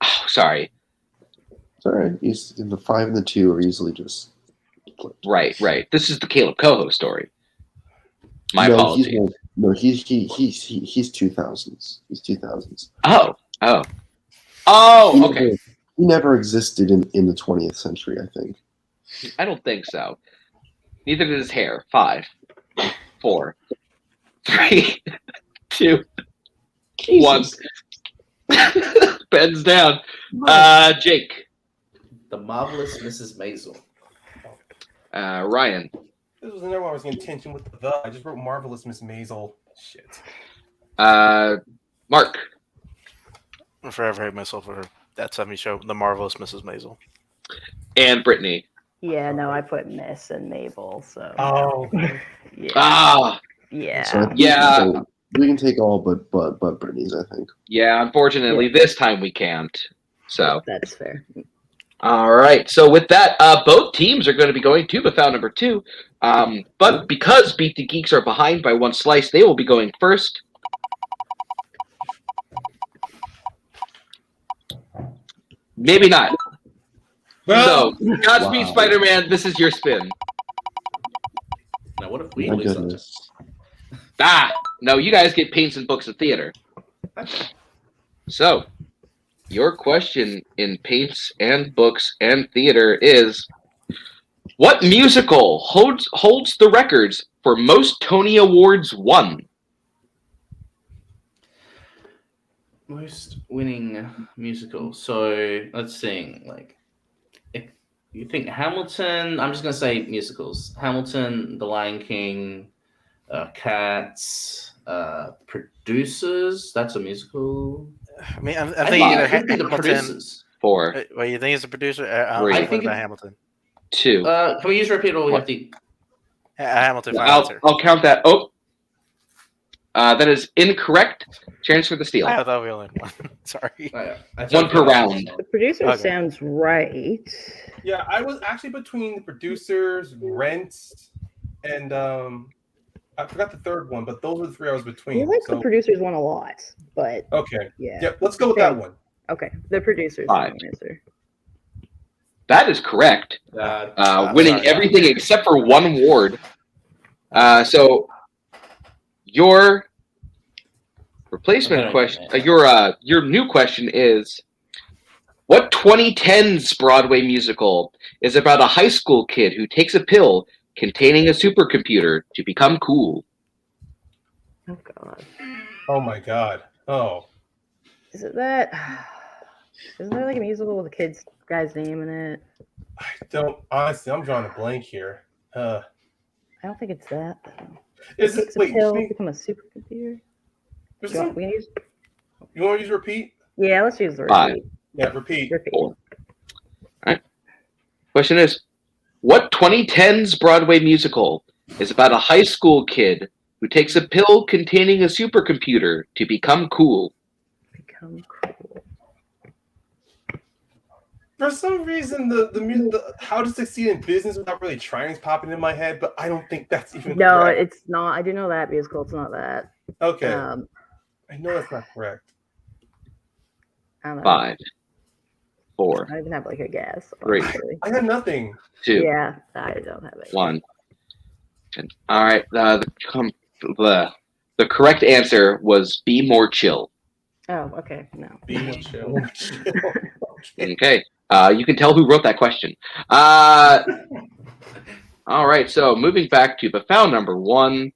Oh, sorry. It's all right. The 5 and the 2 are easily just flipped. Right. This is the Kaleb Koho story. My no, apologies. He's 2000s. He's 2000s. Oh, He okay. He never existed in the 20th century, I think. I don't think so. Neither did his hair. 5, 4, 3, 2, 1. Ben's down. Jake. The Marvelous Mrs. Maisel. Ryan. This was another one I was getting tension with the. I just wrote Marvelous Miss Maisel. Shit. Mark. I forever hate myself for that 70s show, The Marvelous Mrs. Maisel. And Brittany. Yeah, no, I put Miss and Mabel, so. Oh. Yeah. Yeah. So Yeah. we can take all but Brittany's, I think. Yeah, unfortunately, this time we can't. So. That's fair. All right. So with that, both teams are going to be going to Befau number 2. But because Beat the Geeks are behind by 1 slice, they will be going first. Maybe not. So, Godspeed, Wow. Spider-Man, this is your spin. Now, what if we My lose something? goodness. No, you guys get paints and books and theater. So, your question in paints and books and theater is, what musical holds the records for most Tony Awards won? Most winning musical. So let's sing. Like, if you think Hamilton, I'm just gonna say musicals. Hamilton, The Lion King, Cats, Producers. That's a musical. I mean, I'm I thinking either think the Hamilton. producers. 4, Wait, you think it's a producer? Three. I I think think about it- Hamilton. 2. Can we use repeat or we have to? Hamilton. Final answer. I'll count that. Oh, that is incorrect. Chance for the steal. I thought we only had one. Sorry. Oh, yeah. I One thought- per round. The producer Okay. sounds right. Yeah, I was actually between the Producers, Rent, and I forgot the third one, but those were the 3 I was I between. feel like So the producers won a lot, but okay, yeah. yeah, let's go with that one. Okay, the producers. 5. won answer. That is correct. Winning sorry. everything except for 1 award. So your replacement Okay. question, your new question is, what 2010s Broadway musical is about a high school kid who takes a pill containing a supercomputer to become cool? Oh god. Oh my god. Oh, Is it that? Isn't there like a musical with a kid's guy's name in it? I don't honestly. I'm drawing a blank here. I don't think it's that. Is it? Takes a Wait, pill, wait, become a supercomputer. there's You want, some- we can use, you want to use repeat? yeah, let's use the 5. repeat. Yeah, repeat. Repeat. 4. All right. Question is, what 2010s Broadway musical is about a high school kid who takes a pill containing a supercomputer to become cool? Become cool. For some reason, the How to Succeed in Business Without Really Trying is popping in my head, but I don't think that's even No, correct. it's not. I do know that musical. It's not that. Okay, Um, I know that's not correct. I don't know. 5, 4, I don't even have like a guess. 3. honestly. I had nothing. 2, Yeah, I don't have it. 1. And, all right. The correct answer was be more chill. Oh, okay. No. Be chill. Okay. You can tell who wrote that question. All right. So moving back to Profound number 1,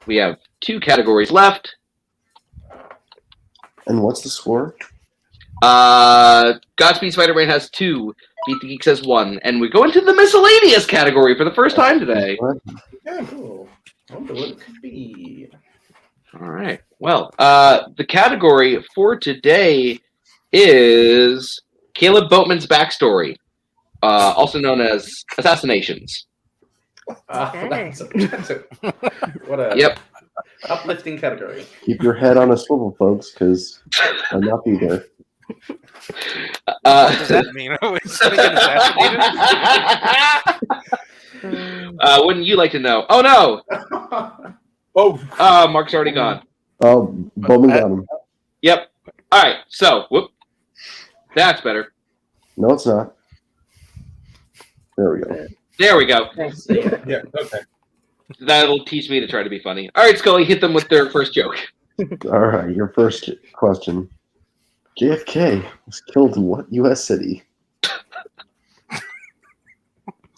we have 2 categories left. And what's the score? Godspeed Spider-Man has 2. Beat the Geeks has 1. And we go into the miscellaneous category for the first time today. What? Yeah, cool. I wonder what it could be. All right. Well, the category for today is Kaleb Boatman's backstory, also known as assassinations. Okay. What a Yep. uplifting category. Keep your head on a swivel, folks, because I'll not be there. What does that mean? Oh, is somebody getting assassinated? Wouldn't you like to know? Oh no! Oh, Mark's already gone. Oh, Bowman got him. Yep. All right. So, whoop. That's better. No, it's not. There we go. There we go. yeah. Okay. That'll teach me to try to be funny. All right, Scully, hit them with their first joke. All right, your first question. JFK was killed in what U.S. city?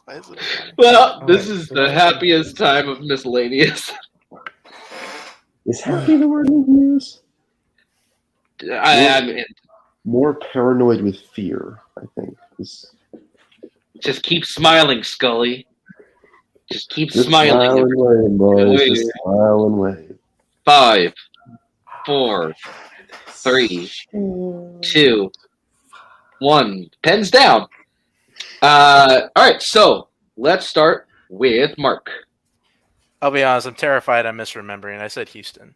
Why is it- Well, this is the happiest time of miscellaneous. Is happy the word we use? I mean, More paranoid with fear, I think. just keep smiling, Scully. Just keep Just smiling. smile and wave, boys. Wave. Just smile and wave. 5, 4, 3, 2, 1. Pens down. All right, so let's start with Mark. I'll be honest, I'm terrified I'm misremembering. I said Houston.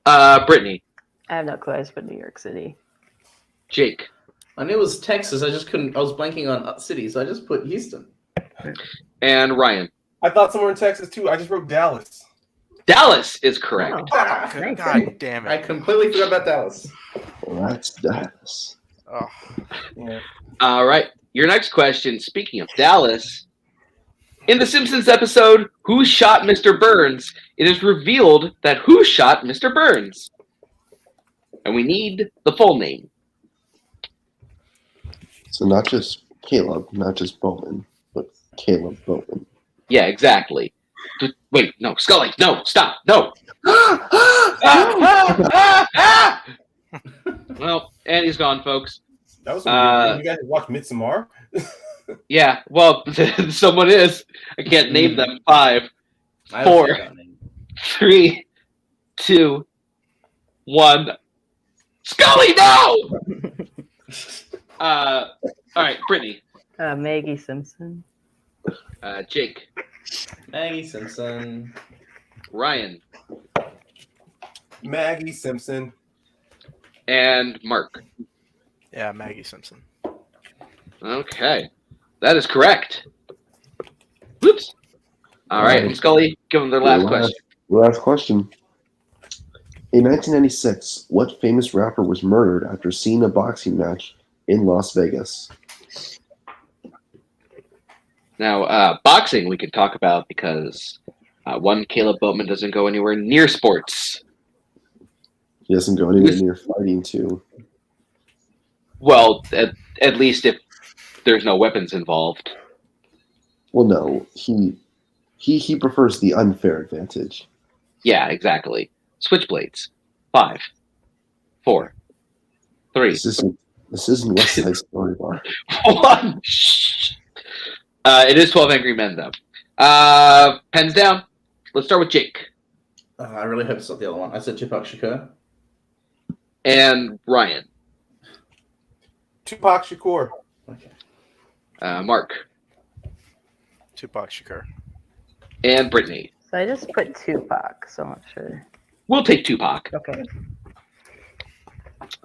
Brittany, I have no clue. I just put New York City. Jake, I knew it was Texas. I just couldn't. I was blanking on cities, so I just put Houston. and Ryan. I thought somewhere in Texas too. I just wrote Dallas. Dallas is correct. Oh, God, nice. damn I it. completely forgot about Dallas. Well, that's Dallas. Oh. Yeah. All right, your next question. Speaking of Dallas, in the Simpsons episode "Who Shot Mr. Burns?" it is revealed that who shot Mr. Burns, and we need the full name. So not just Caleb, not just Bowman, but Caleb Bowman. Yeah, exactly. Wait, no, Scully, no, stop, no. Well, and he's gone, folks. That was some you guys watch Midsommar? Yeah, well, someone is. I can't name them. 5, I 4, also got named. 3, 2, 1. Scully, no! All right, Brittany, Maggie Simpson. Jake, Maggie Simpson. Ryan, Maggie Simpson. and Mark. Yeah, Maggie Simpson. Okay, that is correct. Whoops. All right, and Scully, give them their last question. Last question. In 1996, what famous rapper was murdered after seeing a boxing match in Las Vegas? Now, boxing we can talk about because one, Kaleb Boatman doesn't go anywhere near sports. He doesn't go anywhere near fighting, too. Well, at least if there's no weapons involved. Well, no. He prefers the unfair advantage. Yeah, exactly. Switchblades. 5, 4, 3, This isn't West Side Story Bar. 1. Shh. It is 12 Angry Men, though. Pens down. Let's start with Jake I really hope it's not the other one. I said Tupac Shakur. and Ryan. Tupac Shakur. Okay. Mark Tupac Shakur. and Brittany. So I just put Tupac, so I'm not sure. We'll take Tupac. Okay.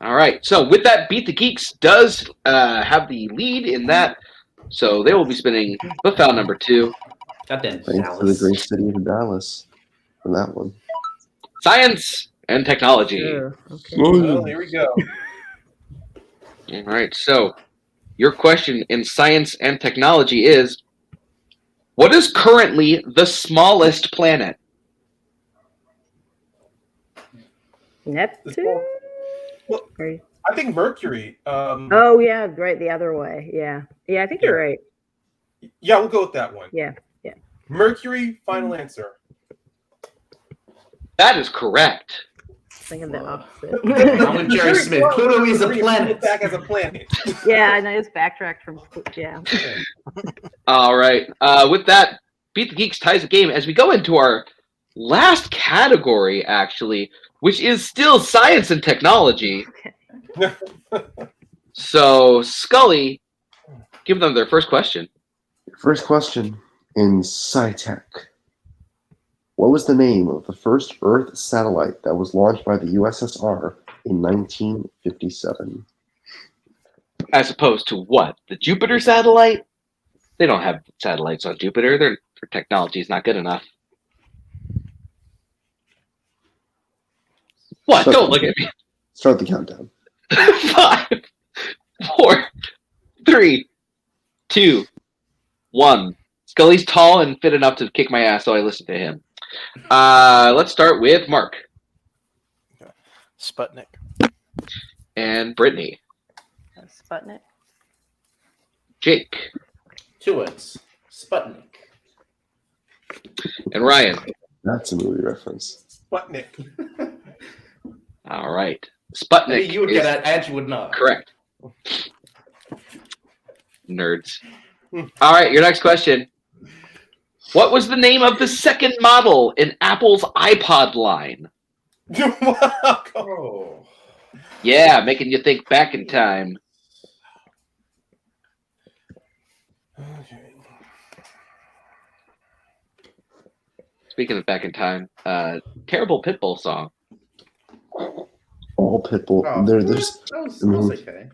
All right. So with that, Beat the Geeks does have the lead in that. So they will be spinning the foul number 2. Goddamn Thanks to the Dallas. great city of Dallas for that one. Science and technology. Sure. Okay. Well, here we go. All right. So, your question in science and technology is: what is currently the smallest planet? Neptune? Well, Or- I think Mercury. Oh yeah, right. The other way. Yeah. Yeah, I think you're right. Yeah, we'll go with that one. Yeah. Mercury, final answer. That is correct. Thinking the opposite. I'm with Jerry Smith. Pluto is a planet. Back as a planet. Yeah, and I just backtracked from yeah. All right. With that, Beat the Geeks ties the game as we go into our last category, actually, which is still science and technology. Okay. So, Scully, give them their first question. First question in SciTech. What was the name of the first Earth satellite that was launched by the USSR in 1957? As opposed to what? The Jupiter satellite? They don't have satellites on Jupiter. Their technology is not good enough. What? Start Don't the- look at me. Start the countdown. 5, 4, 3, 2, 1. Scully's tall and fit enough to kick my ass, so I listen to him. Let's start with Mark Sputnik. and Brittany. Sputnik. Jake 2 words. Sputnik. and Ryan. That's a movie reference. Sputnik. All right. I Sputnik mean, you would is get it. I actually would not. correct. Nerds. All right, your next question. What was the name of the second model in Apple's iPod line? Oh. Yeah, making you think back in time. Okay. Speaking of back in time, terrible Pitbull song. All Pitbull. Oh, that was okay.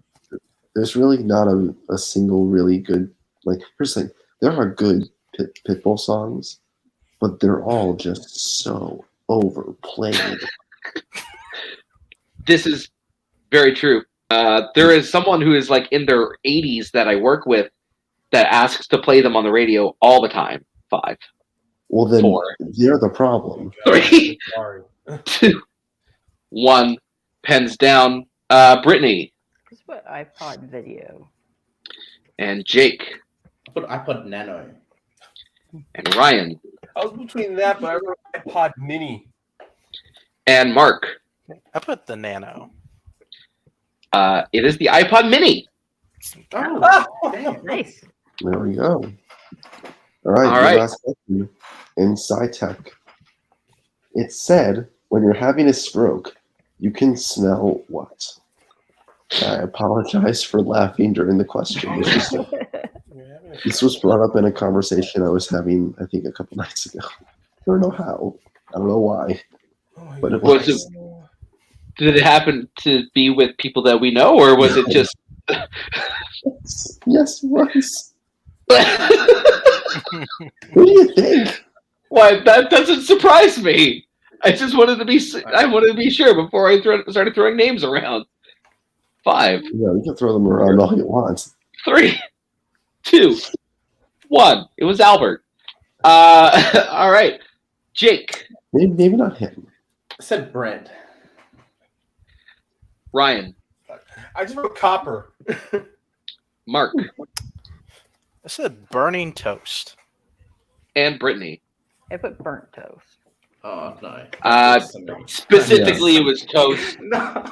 There's really not a single really good, like, here's the thing. There are good Pitbull songs, but they're all just so overplayed. This is very true. There is someone who is like in their 80s that I work with that asks to play them on the radio all the time. 5, Well, then 4, they're the problem. 3, Sorry. 2, 1. Pens down. Brittany Just what iPod video. and Jake I put Nano. and Ryan I was between that, but I wrote iPod Mini. and Mark. I put the Nano. It is the iPod Mini. Oh, damn. Nice. There we go. All right. All your right. Last question in SciTech. It said when you're having a stroke, you can smell what? I apologize for laughing during the question. This was brought up in a conversation I was having, I think, a couple nights ago. I don't know how. I don't know why. But it Was was. Did it happen to be with people that we know, or was it just? Yes, it was. What do you think? Why, that doesn't surprise me. I just wanted to be. I wanted to be sure before I started throwing names around. 5, Yeah, you can throw them around all you want. 3, 2, 1. It was Albert. All right, Jake, Maybe not him. I said bread. Ryan, I just wrote copper. Mark, I said burning toast. and Brittany. I put burnt toast. Oh, no. Specifically, it was toast. No.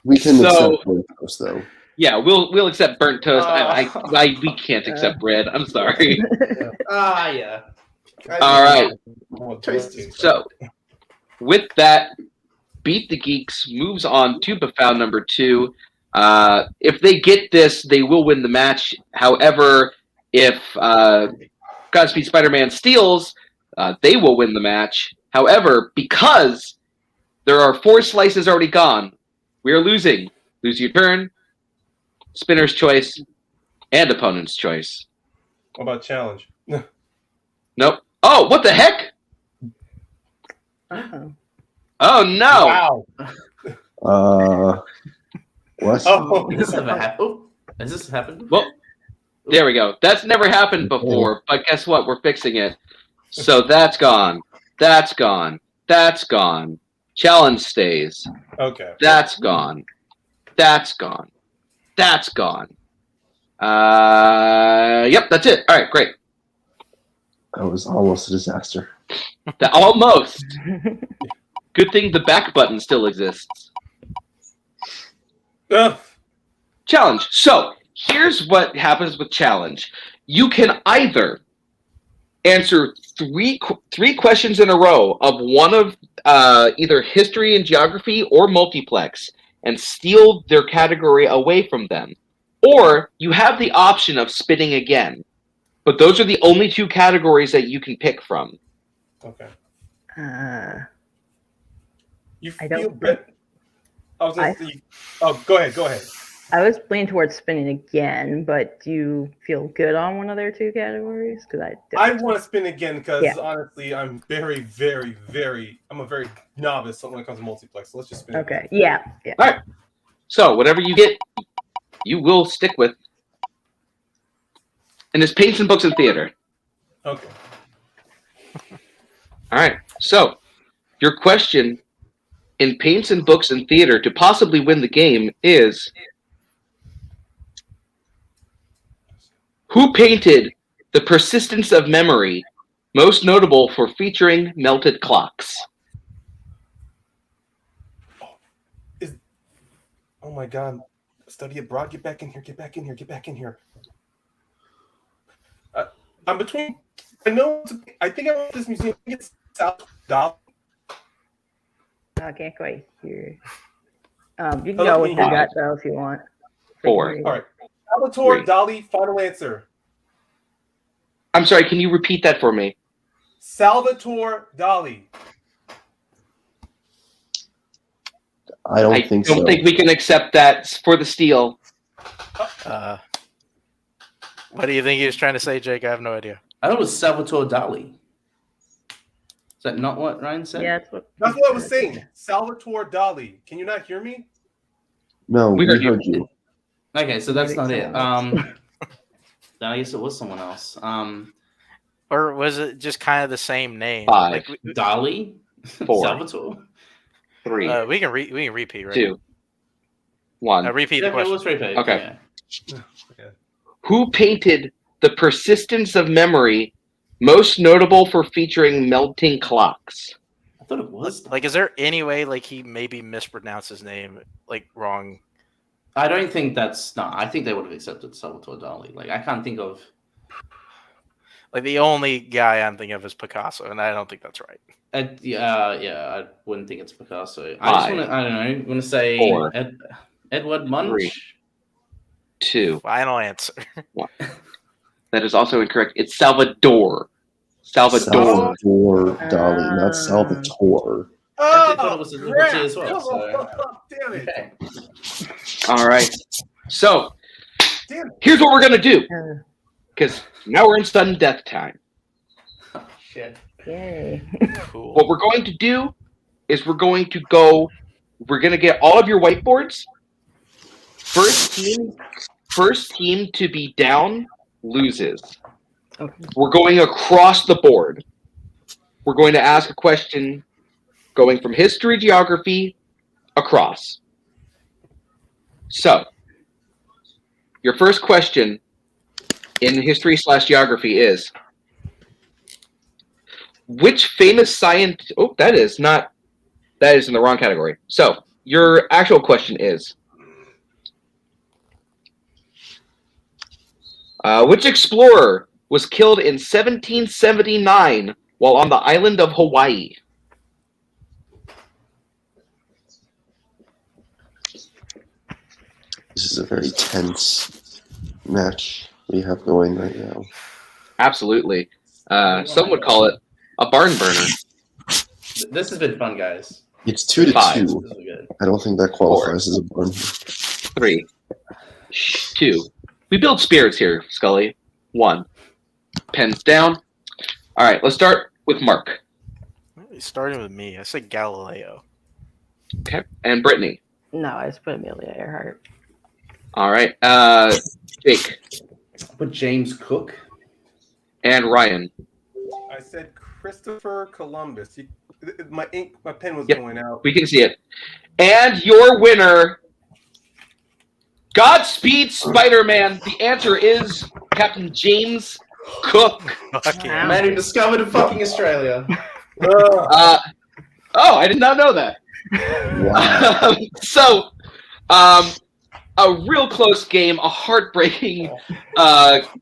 We can So- accept burnt toast, though. Yeah, we'll accept burnt toast. We can't accept bread. I'm sorry. Yeah. All right. Toasty. So, with that, Beat the Geeks moves on to Befound number 2. If they get this, they will win the match. However, if Godspeed Spider-Man steals, they will win the match. However, because there are 4 slices already gone, we are losing. Lose your turn, spinner's choice, and opponent's choice. What about challenge? Nope. Oh, what the heck? Uh-oh. Oh no! Wow. What? Oh, Has this ever happened? Oh, has this happened? Well, there we go. That's never happened before, but guess what? We're fixing it. So that's gone. That's gone. That's gone. Challenge stays. okay. That's gone. That's gone. That's gone. Yep, that's it. All right, great. That was almost a disaster. Almost. Good thing the back button still exists. Ugh. Challenge. So here's what happens with challenge. You can either answer three questions in a row of one of either history and geography or multiplex and steal their category away from them. Or you have the option of spinning again. But those are the only two categories that you can pick from. Okay. You I feel don't better. Oh, go ahead. I was leaning towards spinning again, but do you feel good on one of their two categories? Because I want to spin again because Yeah. honestly, I'm very, very, I'm a very novice when it comes to multiplex. So let's just spin. Okay. Yeah. All right. So whatever you get, you will stick with. And it's paints and books and theater. Okay. All right. So your question in paints and books and theater to possibly win the game is: who painted The Persistence of Memory, most notable for featuring melted clocks? Oh my God. Study abroad. Get back in here. I'm between. I think I want this museum. I think it's South Dal. I can't quite hear. You can Hello, go with can you your hear gut though if you want. 4. All right. Salvatore Three. Dali. Final answer. I'm sorry, can you repeat that for me? Salvatore Dali. I don't think so. think we can accept that for the steal. What do you think he was trying to say, Jake? I have no idea. I thought it was Salvatore Dali. Is that not what Ryan said? Yeah, That's what I was saying. Salvatore Dali. Can you not hear me? No, We we heard heard you. Okay, so that's not it. Someone Then I guess it was someone else. Or was it just kind of the same name? 5. Like, Dali? 4. Salvatore? 3. we can repeat, right? 2. 1. Repeat the Okay, question. let's repeat. Okay. Yeah. Who painted The Persistence of Memory, most notable for featuring melting clocks? I thought it was. Like, is there any way like he maybe mispronounced his name like wrong? I don't think that's no. I think they would have accepted Salvatore Dali. Like I can't think of. Like the only guy I'm thinking of is Picasso, and I don't think that's right. I wouldn't think it's Picasso. I just want to. I don't know. Want to say 4. Edward Munch. 3. 2. Final answer. That is also incorrect. It's Salvador. Salvador. Salvatore Dali, not Salvatore. I thought it was a crap. liberty as well. So. Oh, damn it. Okay. All right. So Damn it. here's what we're gonna do, Uh, because now we're in sudden death time. Shit. Yay. Cool. What we're going to do is we're going to get all of your whiteboards. First team to be down loses. Okay. We're going across the board. We're going to ask a question going from history, geography, across. So, your first question in history/geography is: which famous scientist? Oh, that is in the wrong category. So, your actual question is: which explorer was killed in 1779 while on the island of Hawaii? This is a very tense match we have going right now. Absolutely. Some would call it a barn burner. This has been fun, guys. It's 2-2. 5. This is good. I don't think that qualifies as a barn. 3. 2. We build spirits here, Scully. 1. Pens down. All right, let's start with Mark. Starting with me, I said Galileo. Okay. And Brittany. No, I just put Amelia Earhart. All right. Jake. But James Cook. And Ryan. I said Christopher Columbus. My pen was Yep. going out. We can see it. And your winner, Godspeed Spider-Man. The answer is Captain James Cook. Fuck The yeah. man who discovered fucking Australia. Oh, I did not know that. Wow. So, a real close game, a heartbreaking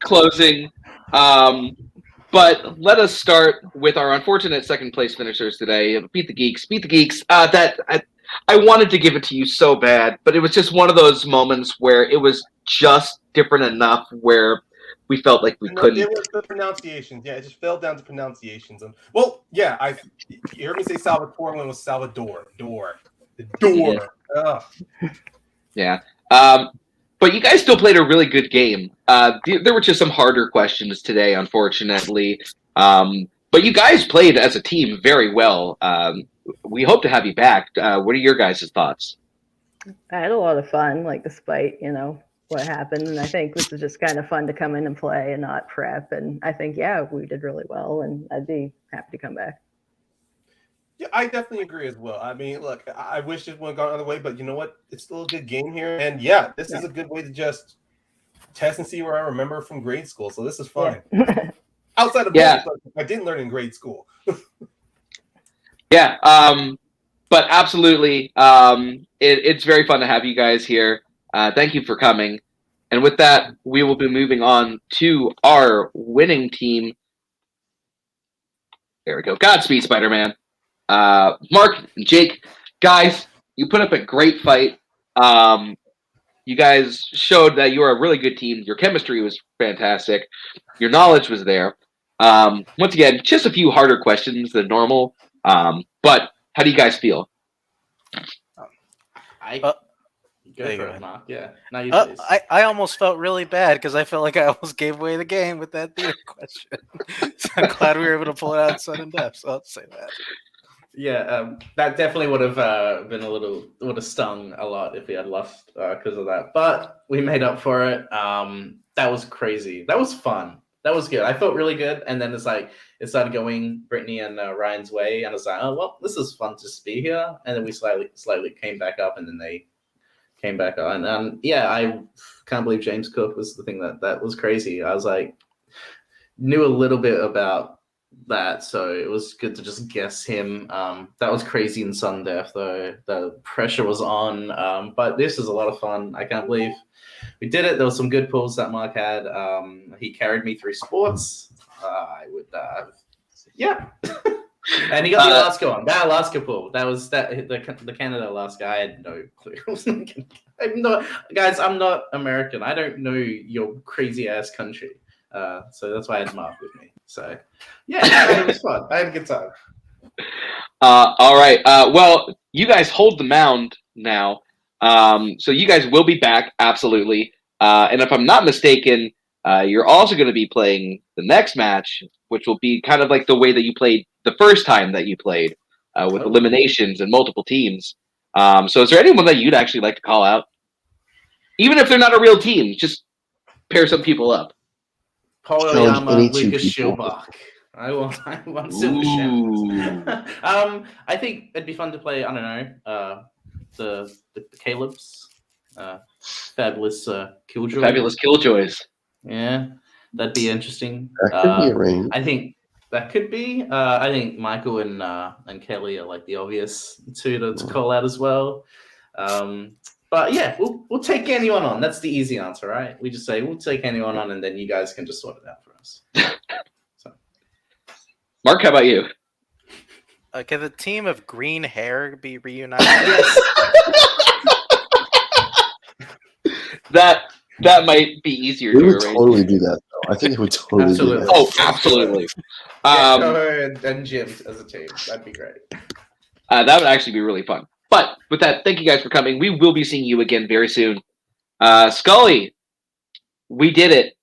closing. But let us start with our unfortunate second place finishers today. Beat the Geeks. Beat the Geeks. I wanted to give it to you so bad, but it was just one of those moments where it was just different enough where we felt like we couldn't. It was the pronunciations. Yeah, it just fell down to pronunciations. Well, yeah, you heard me say Salvatore when it was Salvador. The door. Yeah. But you guys still played a really good game. There were just some harder questions today, unfortunately. But you guys played as a team very well. We hope to have you back. What are your guys' thoughts? I had a lot of fun, like despite, what happened. And I think this is just kind of fun to come in and play and not prep. And I think, we did really well, and I'd be happy to come back. Yeah, I definitely agree as well. I mean, look, I wish it would have gone the other way, but you know what? It's still a good game here. And this is a good way to just test and see where I remember from grade school. So this is fun. Yeah. Outside of books, I didn't learn in grade school. Yeah, but absolutely. It's very fun to have you guys here. Thank you for coming. And with that, we will be moving on to our winning team. There we go. Godspeed, Spider-Man. Mark and Jake, guys, you put up a great fight. You guys showed that you are a really good team. Your chemistry was fantastic. Your knowledge was there. Once again, just a few harder questions than normal. But how do you guys feel? Go There for you it, go. Mark. Yeah. Now you please. I almost felt really bad because I felt like I almost gave away the game with that theater question. So I'm glad we were able to pull it out in sudden death. So I'll say that. Yeah, that definitely would have would have stung a lot if we had lost because of that. But we made up for it. That was crazy. That was fun. That was good. I felt really good. And then it's like it started going Brittany and Ryan's way, and it's like, oh well, this is fun to just be here. And then we slightly came back up, and then they came back on. And I can't believe James Cook was the thing that was crazy. I was like, knew a little bit about that, so it was good to just guess him. That was crazy in sudden death, though. The pressure was on, but this is a lot of fun. I can't believe we did it. There was some good pulls that Mark had. He carried me through sports. I would, and he got the Alaska one. That Alaska pull. That was the Canada Alaska. I had no clue. Guys, I'm not American. I don't know your crazy ass country. So that's why I had Mark with me. So, it was fun. I had a good time. All right. Well, you guys hold the mound now. So you guys will be back, absolutely. And if I'm not mistaken, you're also going to be playing the next match, which will be kind of like the way that you played the first time that you played, with eliminations and multiple teams. So is there anyone that you'd actually like to call out? Even if they're not a real team, just pair some people up. Paul Challenge Oyama, any two Lucas people. Schilbach. I want silver shamrocks. I think it'd be fun to play. I don't know. The Kaleb's fabulous Killjoy. Fabulous Killjoys. Yeah, that'd be interesting. That could be arranged. I think that could be. I think Michael and Kelly are like the obvious two to call out as well. But yeah, we'll take anyone on. That's the easy answer, right? We just say we'll take anyone on, and then you guys can just sort it out for us. So, Mark, how about you? Can the team of green hair be reunited? yes. That might be easier We to would arrange. totally do that, though. I think it would totally Absolutely. do that. Oh, absolutely. And Jim as a team. That'd be great. That would actually be really fun. But with that, thank you guys for coming. We will be seeing you again very soon. Scully, we did it.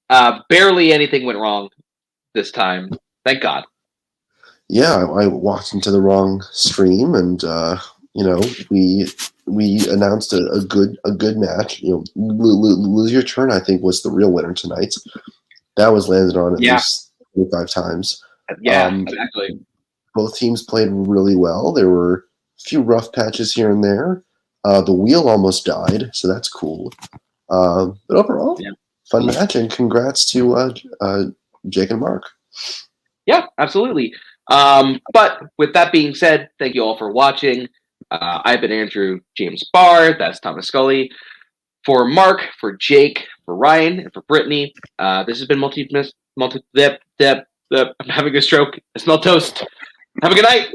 Barely anything went wrong this time. Thank God. yeah, I walked into the wrong stream, and we announced a good match. Lose your turn, I think, was the real winner tonight. That was landed on at least 25 times. Yeah, exactly. Both teams played really well. There were a few rough patches here and there. The wheel almost died, so that's cool. But overall, fun match, and congrats to Jake and Mark. Yeah, absolutely. But with that being said, thank you all for watching. I've been Andrew James Barr. That's Thomas Scully. For Mark, for Jake, for Ryan, and for Brittany, this has been I'm having a stroke. I smell toast. Have a good night.